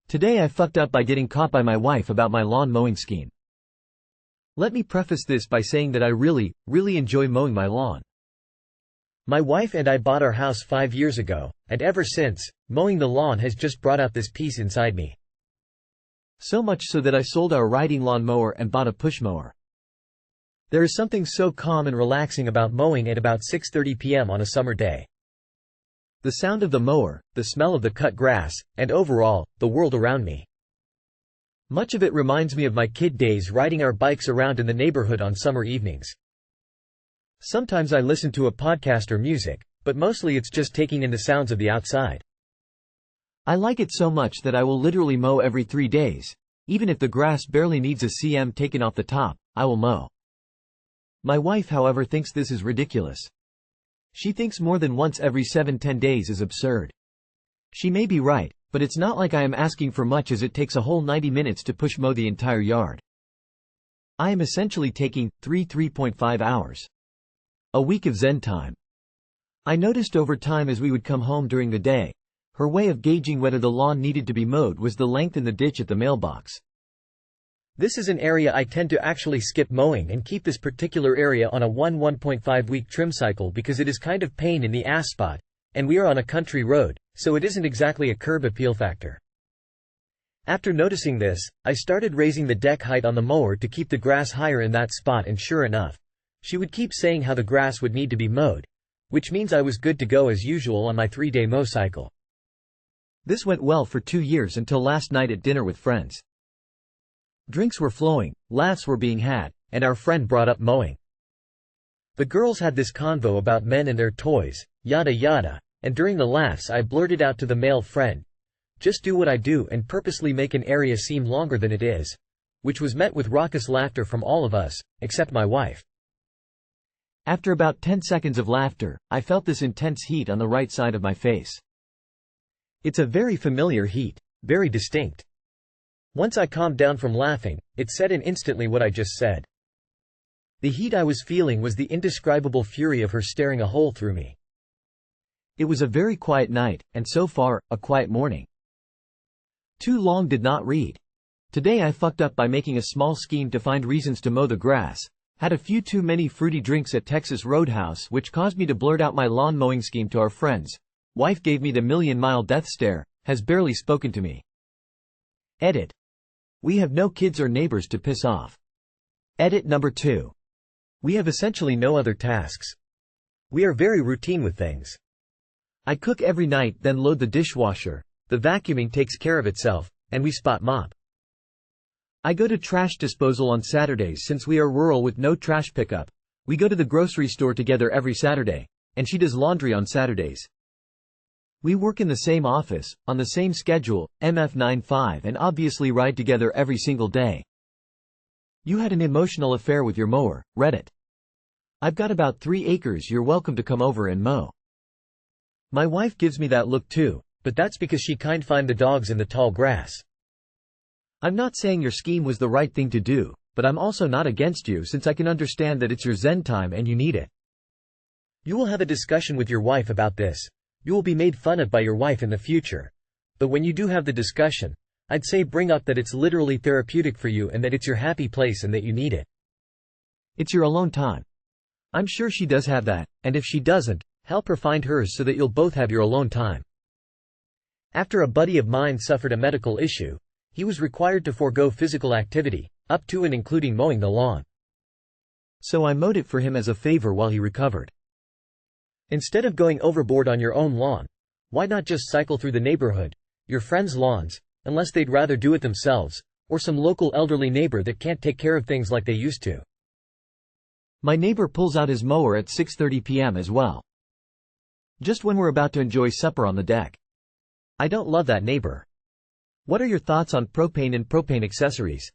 Today I fucked up by getting caught by my wife about my lawn mowing scheme. Let me preface this by saying that I really enjoy mowing my lawn. My wife and I bought our house 5 years ago, and ever since, mowing the lawn has just brought out this piece inside me. So much so that I sold our riding lawn mower and bought a push mower. There is something so calm and relaxing about mowing at about 6:30 p.m. on a summer day. The sound of the mower, the smell of the cut grass, and overall, the world around me. Much of it reminds me of my kid days riding our bikes around in the neighborhood on summer evenings. Sometimes I listen to a podcast or music, but mostly it's just taking in the sounds of the outside. I like it so much that I will literally mow every 3 days. Even if the grass barely needs a cm taken off the top, I will mow. My wife, however, thinks this is ridiculous. She thinks more than once every 7-10 days is absurd. She may be right, but it's not like I am asking for much, as it takes a whole 90 minutes to push mow the entire yard. I am essentially taking 3.5 hours. A week of zen time. I noticed over time as we would come home during the day, her way of gauging whether the lawn needed to be mowed was the length in the ditch at the mailbox. This is an area I tend to actually skip mowing and keep this particular area on a 1.5 week trim cycle because it is kind of pain in the ass spot, and we are on a country road, so it isn't exactly a curb appeal factor. After noticing this, I started raising the deck height on the mower to keep the grass higher in that spot, and sure enough, she would keep saying how the grass would need to be mowed, which means I was good to go as usual on my 3-day mow cycle. This went well for 2 years until last night at dinner with friends. Drinks were flowing, laughs were being had, and our friend brought up mowing. The girls had this convo about men and their toys, yada yada, and during the laughs I blurted out to the male friend, "Just do what I do and purposely make an area seem longer than it is," which was met with raucous laughter from all of us, except my wife. After about 10 seconds of laughter, I felt this intense heat on the right side of my face. It's a very familiar heat, very distinct. Once I calmed down from laughing, it set in instantly what I just said. The heat I was feeling was the indescribable fury of her staring a hole through me. It was a very quiet night, and so far, a quiet morning. Too long did not read. Today I fucked up by making a small scheme to find reasons to mow the grass, had a few too many fruity drinks at Texas Roadhouse, which caused me to blurt out my lawn mowing scheme to our friends. Wife gave me the million-mile death stare, has barely spoken to me. Edit. We have no kids or neighbors to piss off. Edit number 2. We have essentially no other tasks. We are very routine with things. I cook every night, then load the dishwasher, the vacuuming takes care of itself, and we spot mop. I go to trash disposal on Saturdays since we are rural with no trash pickup. We go to the grocery store together every Saturday, and she does laundry on Saturdays. We work in the same office, on the same schedule, MF 9-5, and obviously ride together every single day. You had an emotional affair with your mower, Reddit. I've got about 3 acres, you're welcome to come over and mow. My wife gives me that look too, but that's because she can't find the dogs in the tall grass. I'm not saying your scheme was the right thing to do, but I'm also not against you since I can understand that it's your zen time and you need it. You will have a discussion with your wife about this. You will be made fun of by your wife in the future. But when you do have the discussion, I'd say bring up that it's literally therapeutic for you and that it's your happy place and that you need it. It's your alone time. I'm sure she does have that, and if she doesn't, help her find hers so that you'll both have your alone time. After a buddy of mine suffered a medical issue, he was required to forego physical activity, up to and including mowing the lawn. So I mowed it for him as a favor while he recovered. Instead of going overboard on your own lawn, why not just cycle through the neighborhood, your friends' lawns, unless they'd rather do it themselves, or some local elderly neighbor that can't take care of things like they used to. My neighbor pulls out his mower at 6:30 p.m. as well. Just when we're about to enjoy supper on the deck. I don't love that neighbor. What are your thoughts on propane and propane accessories?